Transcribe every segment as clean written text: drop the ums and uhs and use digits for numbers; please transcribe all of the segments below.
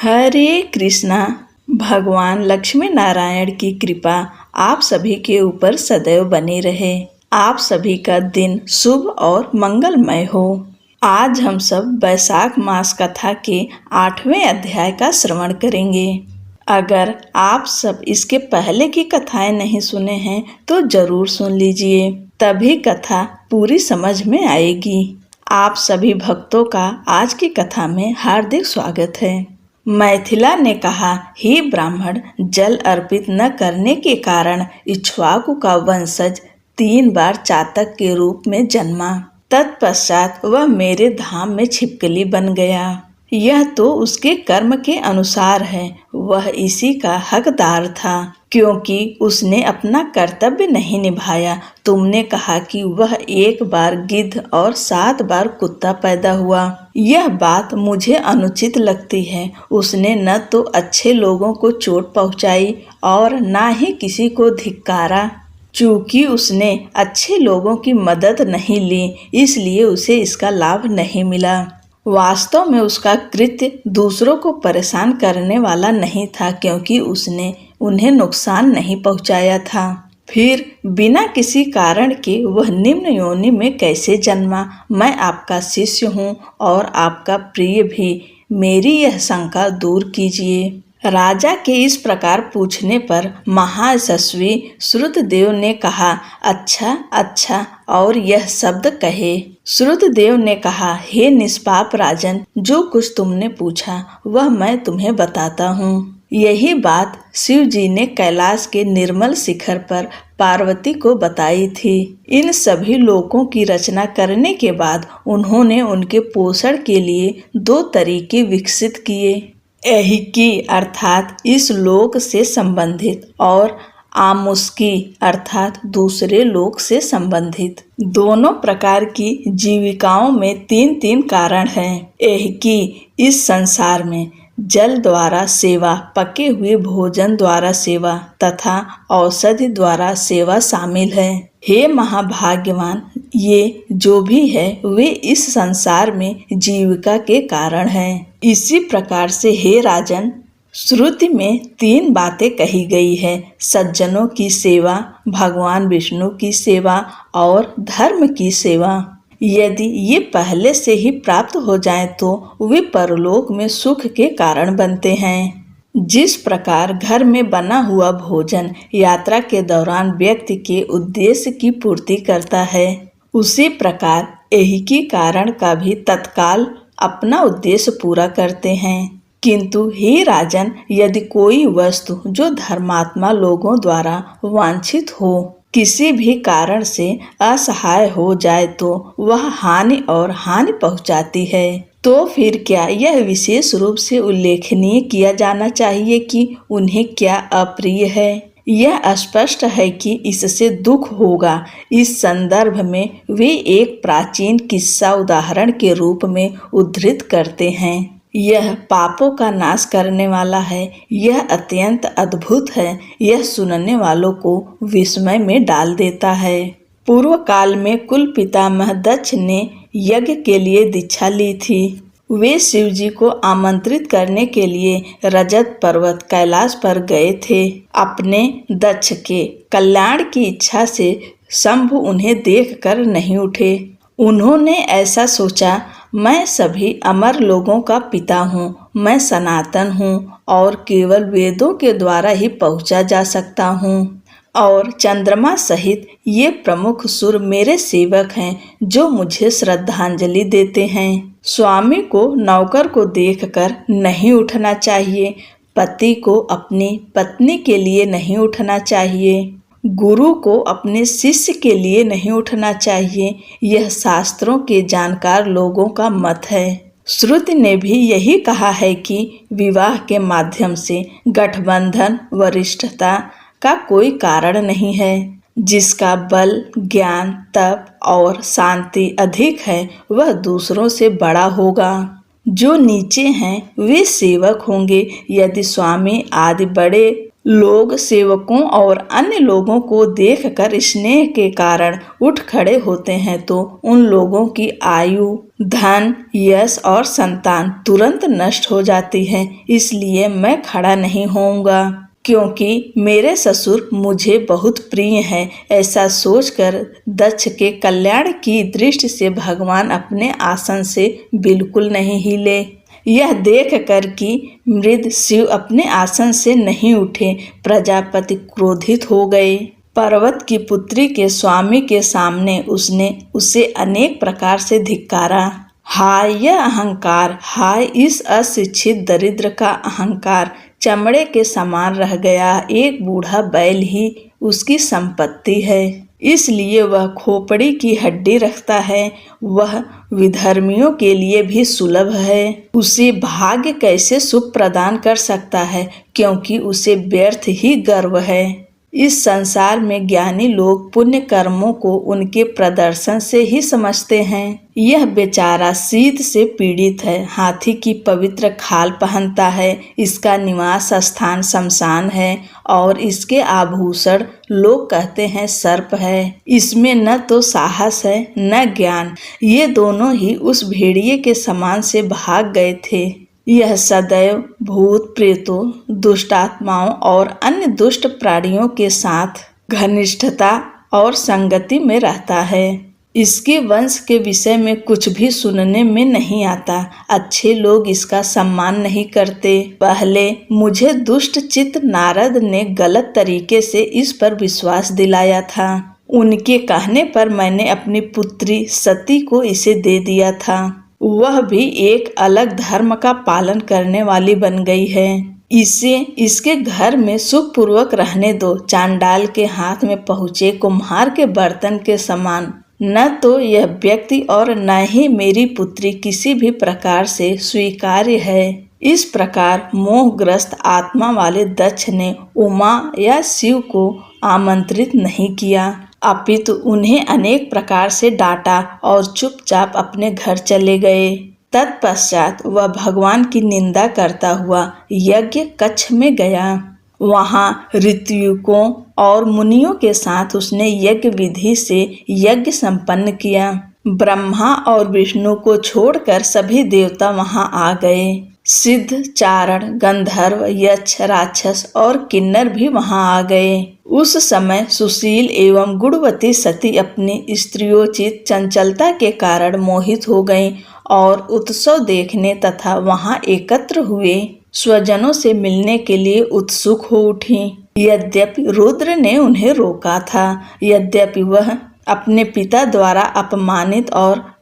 हरे कृष्णा। भगवान लक्ष्मी नारायण की कृपा आप सभी के ऊपर सदैव बनी रहे। आप सभी का दिन शुभ और मंगलमय हो। आज हम सब वैशाख मास कथा के 8वें अध्याय का श्रवण करेंगे। अगर आप सब इसके पहले की कथाएं नहीं सुने हैं तो जरूर सुन लीजिए, तभी कथा पूरी समझ में आएगी। आप सभी भक्तों का आज की कथा में हार्दिक स्वागत है। मैथिला ने कहा, हे ब्राह्मण, जल अर्पित न करने के कारण इक्ष्वाकु का वंशज 3 बार चातक के रूप में जन्मा। तत्पश्चात वह मेरे धाम में छिपकली बन गया। यह तो उसके कर्म के अनुसार है। वह इसी का हकदार था, क्योंकि उसने अपना कर्तव्य नहीं निभाया। तुमने कहा कि वह 1 बार गिद्ध और 7 बार कुत्ता पैदा हुआ। यह बात मुझे अनुचित लगती है। उसने न तो अच्छे लोगों को चोट पहुंचाई और न ही किसी को धिक्कारा। चूंकि उसने अच्छे लोगों की मदद नहीं ली, इसलिए उसे इसका लाभ नहीं मिला। वास्तव में उसका कृत्य दूसरों को परेशान करने वाला नहीं था, क्योंकि उसने उन्हें नुकसान नहीं पहुंचाया था। फिर बिना किसी कारण के वह निम्न योनि में कैसे जन्मा? मैं आपका शिष्य हूँ और आपका प्रिय भी। मेरी यह शंका दूर कीजिए। राजा के इस प्रकार पूछने पर महायशस्वी श्रुतदेव ने कहा, अच्छा अच्छा, और यह शब्द कहे। श्रुतदेव ने कहा, हे निष्पाप राजन, जो कुछ तुमने पूछा वह मैं तुम्हें बताता हूँ। यही बात शिव जी ने कैलाश के निर्मल शिखर पर पार्वती को बताई थी। इन सभी लोकों की रचना करने के बाद उन्होंने उनके पोषण के लिए 2 तरीके विकसित किए। ऐहिकी अर्थात इस लोक से संबंधित, और आमुष्की अर्थात दूसरे लोक से संबंधित। दोनों प्रकार की जीविकाओं में 3-3 कारण हैं। ऐहिकी इस संसार में जल द्वारा सेवा, पके हुए भोजन द्वारा सेवा तथा औषधि द्वारा सेवा शामिल है। हे महाभाग्यवान, ये जो भी है वे इस संसार में जीविका के कारण हैं। इसी प्रकार से हे राजन, श्रुति में 3 बातें कही गई है। सज्जनों की सेवा, भगवान विष्णु की सेवा और धर्म की सेवा। यदि ये पहले से ही प्राप्त हो जाएं तो वे परलोक में सुख के कारण बनते हैं। जिस प्रकार घर में बना हुआ भोजन यात्रा के दौरान व्यक्ति के उद्देश्य की पूर्ति करता है, उसी प्रकार ऐहिकी कारण का भी तत्काल अपना उद्देश्य पूरा करते हैं। किंतु हे राजन, यदि कोई वस्तु जो धर्मात्मा लोगों द्वारा वांछित हो किसी भी कारण से असहाय हो जाए तो वह हानि और हानि पहुंचाती है। तो फिर क्या यह विशेष रूप से उल्लेखनीय किया जाना चाहिए कि उन्हें क्या अप्रिय है? यह स्पष्ट है कि इससे दुख होगा। इस संदर्भ में वे एक प्राचीन किस्सा उदाहरण के रूप में उद्धृत करते हैं। यह पापों का नाश करने वाला है। यह अत्यंत अद्भुत है। यह सुनने वालों को विस्मय में डाल देता है। पूर्व काल में कुल पितामह दक्ष ने यज्ञ के लिए दीक्षा ली थी। वे शिव जी को आमंत्रित करने के लिए रजत पर्वत कैलाश पर गए थे। अपने दक्ष के कल्याण की इच्छा से शंभु उन्हें देखकर नहीं उठे। उन्होंने ऐसा सोचा, मैं सभी अमर लोगों का पिता हूँ, मैं सनातन हूँ और केवल वेदों के द्वारा ही पहुँचा जा सकता हूँ। और चंद्रमा सहित ये प्रमुख सुर मेरे सेवक हैं जो मुझे श्रद्धांजलि देते हैं। स्वामी को नौकर को देखकर नहीं उठना चाहिए। पति को अपनी पत्नी के लिए नहीं उठना चाहिए। गुरु को अपने शिष्य के लिए नहीं उठना चाहिए। यह शास्त्रों के जानकार लोगों का मत है। श्रुति ने भी यही कहा है कि विवाह के माध्यम से गठबंधन वरिष्ठता का कोई कारण नहीं है। जिसका बल, ज्ञान, तप और शांति अधिक है वह दूसरों से बड़ा होगा। जो नीचे हैं वे सेवक होंगे। यदि स्वामी आदि बड़े लोग सेवकों और अन्य लोगों को देखकर स्नेह के कारण उठ खड़े होते हैं तो उन लोगों की आयु, धन, यश और संतान तुरंत नष्ट हो जाती है। इसलिए मैं खड़ा नहीं होऊंगा, क्योंकि मेरे ससुर मुझे बहुत प्रिय हैं। ऐसा सोचकर दक्ष के कल्याण की दृष्टि से भगवान अपने आसन से बिल्कुल नहीं हिले। यह देख कर कि मृद शिव अपने आसन से नहीं उठे, प्रजापति क्रोधित हो गए। पर्वत की पुत्री के स्वामी के सामने उसने उसे अनेक प्रकार से धिक्कारा। हाय यह अहंकार, हाय इस अशिक्षित दरिद्र का अहंकार, चमड़े के समान रह गया। एक बूढ़ा बैल ही उसकी संपत्ति है, इसलिए वह खोपड़ी की हड्डी रखता है। वह विधर्मियों के लिए भी सुलभ है। उसे भाग्य कैसे सुख प्रदान कर सकता है, क्योंकि उसे व्यर्थ ही गर्व है। इस संसार में ज्ञानी लोग पुण्य कर्मों को उनके प्रदर्शन से ही समझते हैं। यह बेचारा शीत से पीड़ित है, हाथी की पवित्र खाल पहनता है। इसका निवास स्थान शमशान है और इसके आभूषण लोग कहते हैं सर्प है। इसमें न तो साहस है न ज्ञान। ये दोनों ही उस भेड़िए के समान से भाग गए थे। यह सदैव भूत प्रेतों, दुष्ट आत्माओं और अन्य दुष्ट प्राणियों के साथ घनिष्ठता और संगति में रहता है। इसके वंश के विषय में कुछ भी सुनने में नहीं आता। अच्छे लोग इसका सम्मान नहीं करते। पहले मुझे दुष्ट चित्त नारद ने गलत तरीके से इस पर विश्वास दिलाया था। उनके कहने पर मैंने अपनी पुत्री सती को इसे दे दिया था। वह भी एक अलग धर्म का पालन करने वाली बन गई है। इसे इसके घर में सुखपूर्वक रहने दो। चांडाल के हाथ में पहुँचे कुम्हार के बर्तन के समान न तो यह व्यक्ति और न ही मेरी पुत्री किसी भी प्रकार से स्वीकार्य है। इस प्रकार मोहग्रस्त आत्मा वाले दक्ष ने उमा या शिव को आमंत्रित नहीं किया, अपितु उन्हें अनेक प्रकार से डांटा और चुपचाप अपने घर चले गए। तत्पश्चात वह भगवान की निंदा करता हुआ यज्ञ कक्ष में गया। वहाँ ऋत्विकों और मुनियों के साथ उसने यज्ञ विधि से यज्ञ संपन्न किया। ब्रह्मा और विष्णु को छोड़कर सभी देवता वहाँ आ गए। सिद्ध, चारण, गंधर्व, यक्ष, राक्षस और किन्नर भी वहाँ आ गए। उस समय सुशील एवं गुणवती सती अपनी स्त्रियोचित चंचलता के कारण मोहित हो गईं और उत्सव देखने तथा वहाँ एकत्र हुए स्वजनों से मिलने के लिए उत्सुक हो उठी। यद्यपि रुद्र ने उन्हें रोका था, यद्यपि वह अपने पिता द्वारा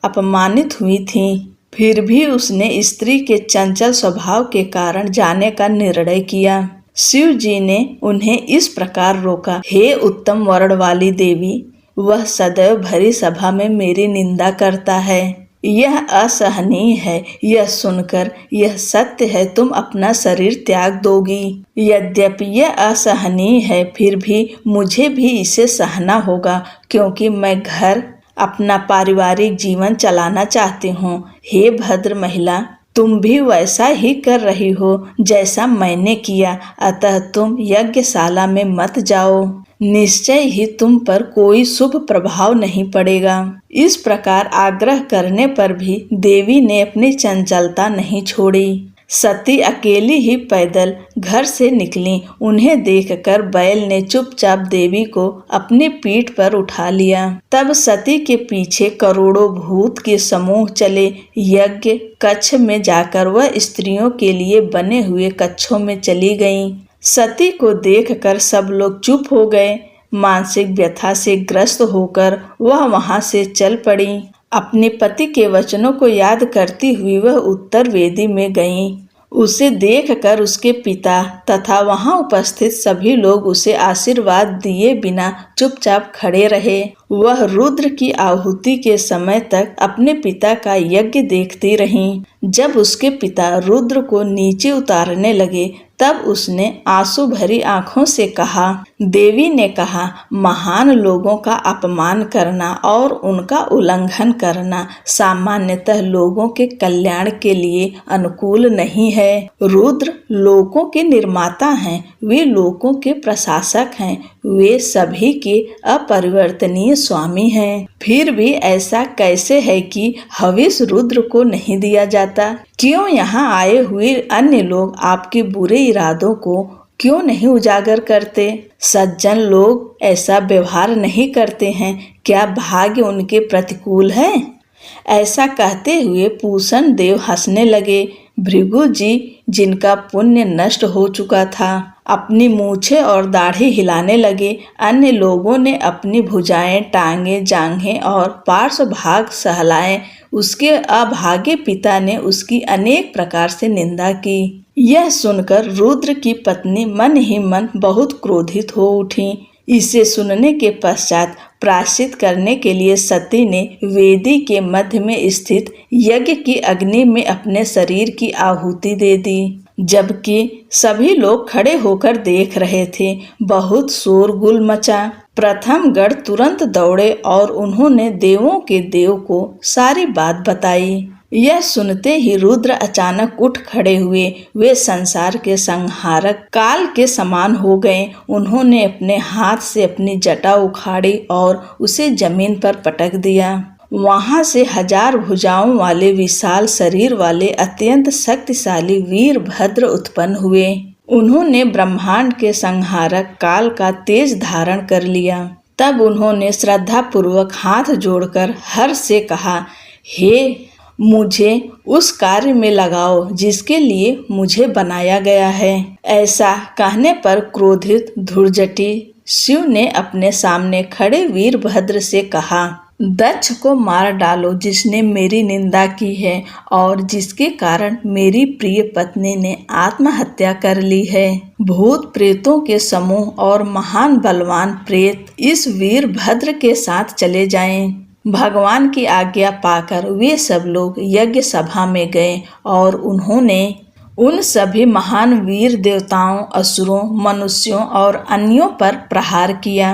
अपमानित हुई थीं, फिर भी उसने स्त्री के चंचल स्वभाव के कारण जाने का निर्णय किया। शिव जी ने उन्हें इस प्रकार रोका, हे उत्तम वर्ण वाली देवी, वह सदैव भरी सभा में मेरी निंदा करता है। यह असहनीय है। यह सुनकर यह सत्य है, तुम अपना शरीर त्याग दोगी। यद्यपि यह असहनीय है, फिर भी मुझे भी इसे सहना होगा, क्योंकि मैं घर अपना पारिवारिक जीवन चलाना चाहती हूँ। हे भद्र महिला, तुम भी वैसा ही कर रही हो जैसा मैंने किया, अतः तुम यज्ञशाला में मत जाओ। निश्चय ही तुम पर कोई शुभ प्रभाव नहीं पड़ेगा। इस प्रकार आग्रह करने पर भी देवी ने अपनी चंचलता नहीं छोड़ी। सती अकेली ही पैदल घर से निकली। उन्हें देखकर बैल ने चुपचाप देवी को अपनी पीठ पर उठा लिया। तब सती के पीछे करोड़ों भूत के समूह चले। यज्ञ कक्ष में जाकर वह स्त्रियों के लिए बने हुए कक्षों में चली गईं। सती को देखकर सब लोग चुप हो गए। मानसिक व्यथा से ग्रस्त होकर वह वहां से चल पड़ी। अपने पति के वचनों को याद करती हुई वह उत्तर वेदी में गईं। उसे देखकर उसके पिता तथा वहां उपस्थित सभी लोग उसे आशीर्वाद दिए बिना चुपचाप खड़े रहे। वह रुद्र की आहुति के समय तक अपने पिता का यज्ञ देखती रहीं। जब उसके पिता रुद्र को नीचे उतारने लगे, तब उसने आंसू भरी आंखों से कहा, देवी ने कहा, महान लोगों का अपमान करना और उनका उल्लंघन करना सामान्यतः लोगों के कल्याण के लिए अनुकूल नहीं है। रुद्र लोकों के निर्माता हैं, वे लोकों के प्रशासक हैं, वे सभी के अपरिवर्तनीय स्वामी हैं। फिर भी ऐसा कैसे है कि हविष रुद्र को नहीं दिया जाता? क्यों यहाँ आए हुए अन्य लोग आपके बुरे इरादों को क्यों नहीं उजागर करते? सज्जन लोग ऐसा व्यवहार नहीं करते हैं, क्या भाग्य उनके प्रतिकूल है? ऐसा कहते हुए पूषण देव हंसने लगे। भृगु जी, जिनका पुण्य नष्ट हो चुका था, अपनी मूछें और दाढ़ी हिलाने लगे। अन्य लोगों ने अपनी भुजाएं, टांगे, जांघें और पार्श्व भाग सहलाए। उसके अभागे पिता ने उसकी अनेक प्रकार से निंदा की। यह सुनकर रुद्र की पत्नी मन ही मन बहुत क्रोधित हो उठी। इसे सुनने के पश्चात प्रायश्चित करने के लिए सती ने वेदी के मध्य में स्थित यज्ञ की अग्नि में अपने शरीर की आहुति दे दी। जबकि सभी लोग खड़े होकर देख रहे थे, बहुत शोरगुल मचा। प्रथम गण तुरंत दौड़े और उन्होंने देवों के देव को सारी बात बताई। यह सुनते ही रुद्र अचानक उठ खड़े हुए। वे संसार के संहारक काल के समान हो गए। उन्होंने अपने हाथ से अपनी जटा उखाड़ी और उसे जमीन पर पटक दिया। वहां से 1000 भुजाओं वाले विशाल शरीर वाले अत्यंत शक्तिशाली वीरभद्र उत्पन्न हुए। उन्होंने ब्रह्मांड के संहारक काल का तेज धारण कर लिया। तब उन्होंने श्रद्धा पूर्वक हाथ जोड़कर हर्ष से कहा, हे, मुझे उस कार्य में लगाओ जिसके लिए मुझे बनाया गया है। ऐसा कहने पर क्रोधित धुर्जटी शिव ने अपने सामने खड़े वीरभद्र से कहा, दक्ष को मार डालो, जिसने मेरी निंदा की है और जिसके कारण मेरी प्रिय पत्नी ने आत्महत्या कर ली है। भूत प्रेतों के समूह और महान बलवान प्रेत इस वीरभद्र के साथ चले जाएं। भगवान की आज्ञा पाकर वे सब लोग यज्ञ सभा में गए और उन्होंने उन सभी महान वीर देवताओं, असुरों, मनुष्यों और अन्यों पर प्रहार किया।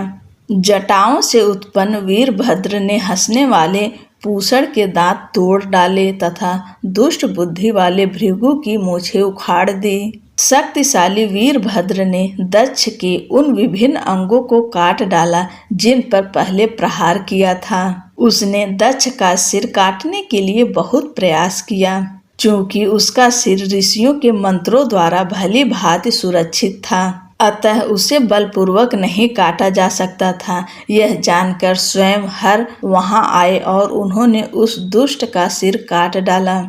जटाओं से उत्पन्न वीरभद्र ने हंसने वाले पूषण के दांत तोड़ डाले तथा दुष्ट बुद्धि वाले भृगु की मूछें उखाड़ दी। शक्तिशाली वीरभद्र ने दक्ष के उन विभिन्न अंगों को काट डाला जिन पर पहले प्रहार किया था। उसने दक्ष का सिर काटने के लिए बहुत प्रयास किया, क्योंकि उसका सिर ऋषियों के मंत्रों द्वारा भली भांति सुरक्षित था, अतः उसे बलपूर्वक नहीं काटा जा सकता था। यह जानकर स्वयं हर वहां आए और उन्होंने उस दुष्ट का सिर काट डाला।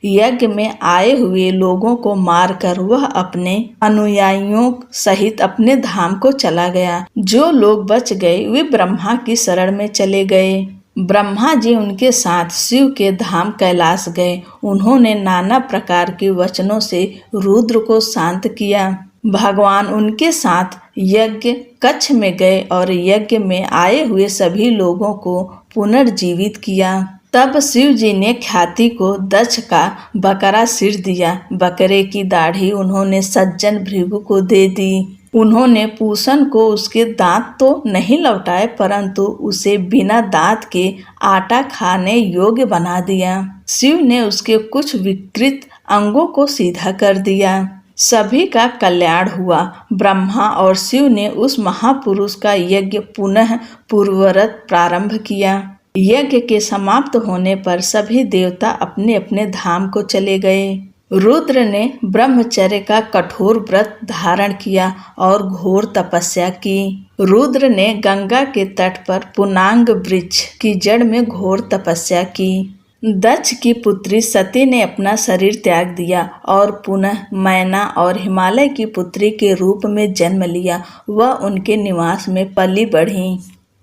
यज्ञ में आए हुए लोगों को मारकर वह अपने अनुयायियों सहित अपने धाम को चला गया। जो लोग बच गए वे ब्रह्मा की शरण में चले गए। ब्रह्मा जी उनके साथ शिव के धाम कैलाश गए। उन्होंने नाना प्रकार के वचनों से रुद्र को शांत किया। भगवान उनके साथ यज्ञ कक्ष में गए और यज्ञ में आए हुए सभी लोगों को पुनर्जीवित किया। तब शिव जी ने ख्याति को दक्ष का बकरा सिर दिया। बकरे की दाढ़ी उन्होंने सज्जन भृगु को दे दी। उन्होंने पूषण को उसके दांत तो नहीं लौटाए, परंतु उसे बिना दांत के आटा खाने योग्य बना दिया। शिव ने उसके कुछ विकृत अंगों को सीधा कर दिया। सभी का कल्याण हुआ। ब्रह्मा और शिव ने उस महापुरुष का यज्ञ पुनः पूर्ववत प्रारंभ किया। यज्ञ के समाप्त होने पर सभी देवता अपने अपने धाम को चले गए। रुद्र ने ब्रह्मचर्य का कठोर व्रत धारण किया और घोर तपस्या की। रुद्र ने गंगा के तट पर पुनांग वृक्ष की जड़ में घोर तपस्या की। दक्ष की पुत्री सती ने अपना शरीर त्याग दिया और पुनः मैना और हिमालय की पुत्री के रूप में जन्म लिया। वह उनके निवास में पली बढ़ी।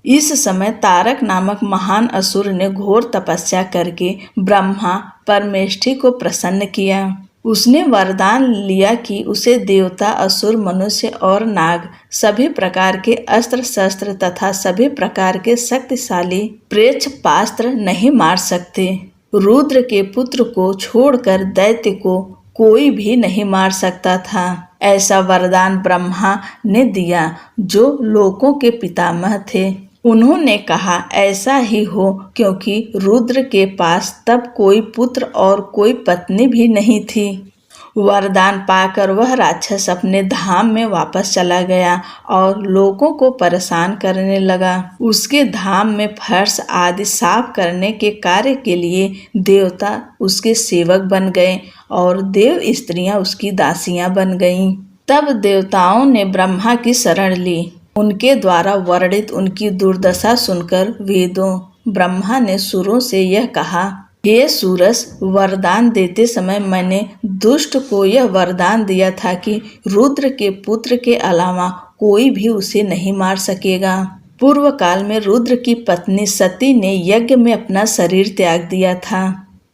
इस समय तारक नामक महान असुर ने घोर तपस्या करके ब्रह्मा परमेष्ठी को प्रसन्न किया। उसने वरदान लिया कि उसे देवता, असुर, मनुष्य और नाग सभी प्रकार के अस्त्र शस्त्र तथा सभी प्रकार के शक्तिशाली प्रेक्ष पास्त्र नहीं मार सकते। रुद्र के पुत्र को छोड़कर दैत्य को कोई भी नहीं मार सकता था। ऐसा वरदान ब्रह्मा ने दिया, जो लोकों के पितामह थे। उन्होंने कहा, ऐसा ही हो, क्योंकि रुद्र के पास तब कोई पुत्र और कोई पत्नी भी नहीं थी। वरदान पाकर वह राक्षस अपने धाम में वापस चला गया और लोगों को परेशान करने लगा। उसके धाम में फर्श आदि साफ करने के कार्य के लिए देवता उसके सेवक बन गए और देव स्त्रियां उसकी दासियां बन गईं। तब देवताओं ने ब्रह्मा की शरण ली। उनके द्वारा वर्णित उनकी दुर्दशा सुनकर वेदों ब्रह्मा ने सुरों से यह कहा, हे सूरस, वरदान देते समय मैंने दुष्ट को यह वरदान दिया था कि रुद्र के पुत्र के अलावा कोई भी उसे नहीं मार सकेगा। पूर्व काल में रुद्र की पत्नी सती ने यज्ञ में अपना शरीर त्याग दिया था।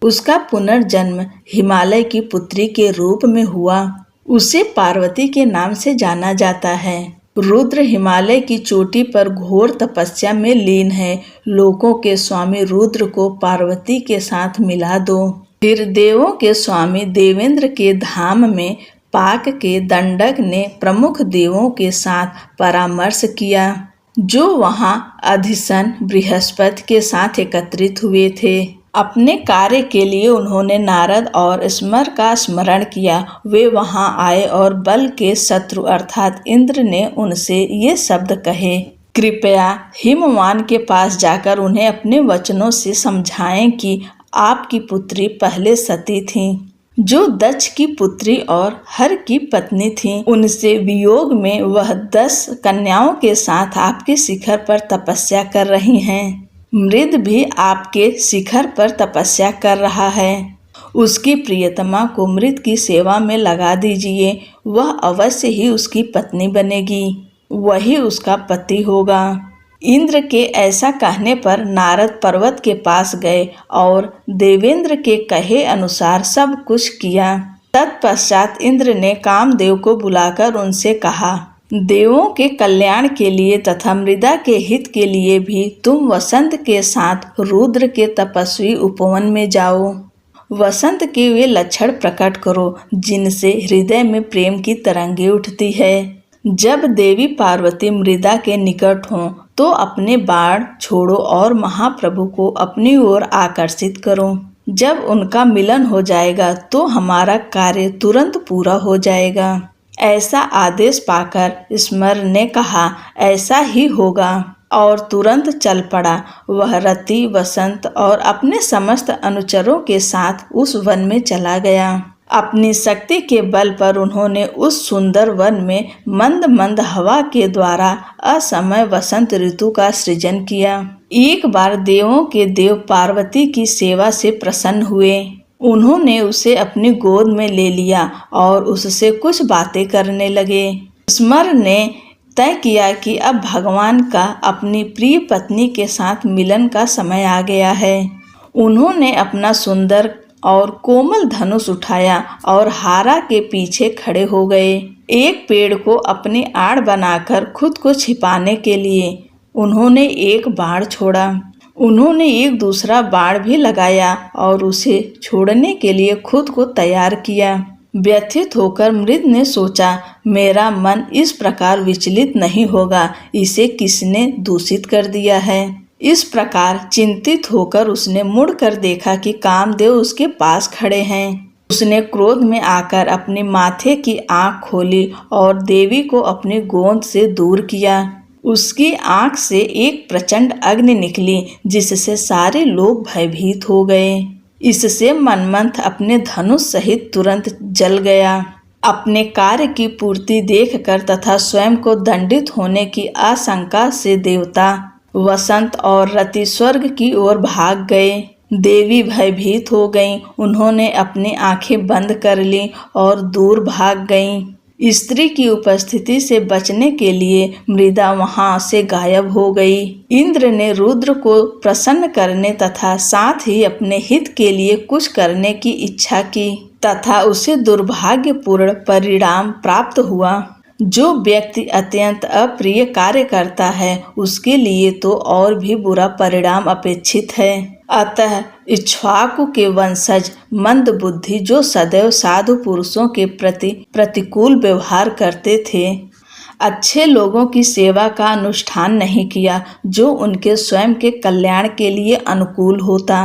उसका पुनर्जन्म हिमालय की पुत्री के रूप में हुआ। उसे पार्वती के नाम से जाना जाता है। रुद्र हिमालय की चोटी पर घोर तपस्या में लीन है। लोकों के स्वामी रुद्र को पार्वती के साथ मिला दो। फिर देवों के स्वामी देवेंद्र के धाम में पाक के दंडक ने प्रमुख देवों के साथ परामर्श किया, जो वहां अधिसन बृहस्पति के साथ एकत्रित हुए थे। अपने कार्य के लिए उन्होंने नारद और स्मर का स्मरण किया। वे वहां आए और बल के शत्रु अर्थात इंद्र ने उनसे ये शब्द कहे, कृपया हिमवान के पास जाकर उन्हें अपने वचनों से समझाएं कि आपकी पुत्री पहले सती थी, जो दक्ष की पुत्री और हर की पत्नी थी। उनसे वियोग में वह 10 कन्याओं के साथ आपके शिखर पर तपस्या कर रही हैं। मृद भी आपके शिखर पर तपस्या कर रहा है। उसकी प्रियतमा को मृद की सेवा में लगा दीजिए। वह अवश्य ही उसकी पत्नी बनेगी, वही उसका पति होगा। इंद्र के ऐसा कहने पर नारद पर्वत के पास गए और देवेंद्र के कहे अनुसार सब कुछ किया। तत्पश्चात इंद्र ने कामदेव को बुलाकर उनसे कहा, देवों के कल्याण के लिए तथा मृदा के हित के लिए भी तुम वसंत के साथ रुद्र के तपस्वी उपवन में जाओ। वसंत के वे लक्षण प्रकट करो जिनसे हृदय में प्रेम की तरंगे उठती है। जब देवी पार्वती मृदा के निकट हों तो अपने बाण छोड़ो और महाप्रभु को अपनी ओर आकर्षित करो। जब उनका मिलन हो जाएगा तो हमारा कार्य तुरंत पूरा हो जाएगा। ऐसा आदेश पाकर स्मर ने कहा, ऐसा ही होगा, और तुरंत चल पड़ा। वह रति, वसंत और अपने समस्त अनुचरों के साथ उस वन में चला गया। अपनी शक्ति के बल पर उन्होंने उस सुंदर वन में मंद मंद हवा के द्वारा असमय वसंत ऋतु का सृजन किया। एक बार देवों के देव पार्वती की सेवा से प्रसन्न हुए। उन्होंने उसे अपनी गोद में ले लिया और उससे कुछ बातें करने लगे। स्मर ने तय किया कि अब भगवान का अपनी प्रिय पत्नी के साथ मिलन का समय आ गया है। उन्होंने अपना सुंदर और कोमल धनुष उठाया और हारा के पीछे खड़े हो गए। एक पेड़ को अपनी आड़ बनाकर खुद को छिपाने के लिए उन्होंने एक बाण छोड़ा। उन्होंने एक दूसरा बाण भी लगाया और उसे छोड़ने के लिए खुद को तैयार किया। व्यथित होकर मृद ने सोचा, मेरा मन इस प्रकार विचलित नहीं होगा, इसे किसने दूषित कर दिया है। इस प्रकार चिंतित होकर उसने मुड़कर देखा कि कामदेव उसके पास खड़े हैं। उसने क्रोध में आकर अपने माथे की आंख खोली और देवी को अपनी गोद से दूर किया। उसकी आंख से एक प्रचंड अग्नि निकली जिससे सारे लोग भयभीत हो गए। इससे मनमंथ अपने धनुष सहित तुरंत जल गया। अपने कार्य की पूर्ति देखकर तथा स्वयं को दंडित होने की आशंका से देवता वसंत और रति स्वर्ग की ओर भाग गए। देवी भयभीत हो गईं। उन्होंने अपनी आंखें बंद कर ली और दूर भाग गईं। स्त्री की उपस्थिति से बचने के लिए मृदा वहां से गायब हो गई। इंद्र ने रुद्र को प्रसन्न करने तथा साथ ही अपने हित के लिए कुछ करने की इच्छा की तथा उसे दुर्भाग्यपूर्ण परिणाम प्राप्त हुआ। जो व्यक्ति अत्यंत अप्रिय कार्य करता है उसके लिए तो और भी बुरा परिणाम अपेक्षित है। अतः इक्ष्वाकु के वंशज मंद बुद्धि जो सदैव साधु पुरुषों के प्रति प्रतिकूल व्यवहार करते थे, अच्छे लोगों की सेवा का अनुष्ठान नहीं किया जो उनके स्वयं के कल्याण के लिए अनुकूल होता।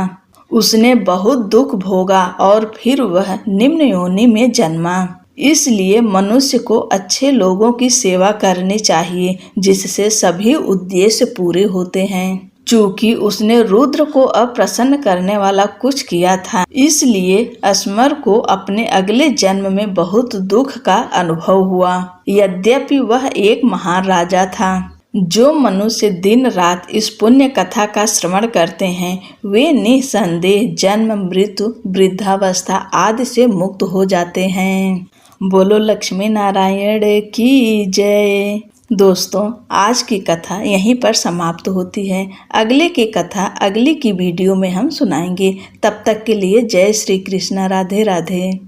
उसने बहुत दुख भोगा और फिर वह निम्न योनि में जन्मा। इसलिए मनुष्य को अच्छे लोगों की सेवा करनी चाहिए, जिससे सभी उद्देश्य पूरे होते हैं। चूंकि उसने रुद्र को अप्रसन्न करने वाला कुछ किया था, इसलिए असमर को अपने अगले जन्म में बहुत दुख का अनुभव हुआ। यद्यपि वह एक महान राजा था। जो मनुष्य दिन रात इस पुण्य कथा का श्रवण करते हैं, वे निसंदेह जन्म, मृत्यु, वृद्धावस्था आदि से मुक्त हो जाते हैं। बोलो लक्ष्मी नारायण की जय। दोस्तों, आज की कथा यहीं पर समाप्त होती है। अगले की कथा अगली की वीडियो में हम सुनाएंगे। तब तक के लिए जय श्री कृष्ण, राधे राधे।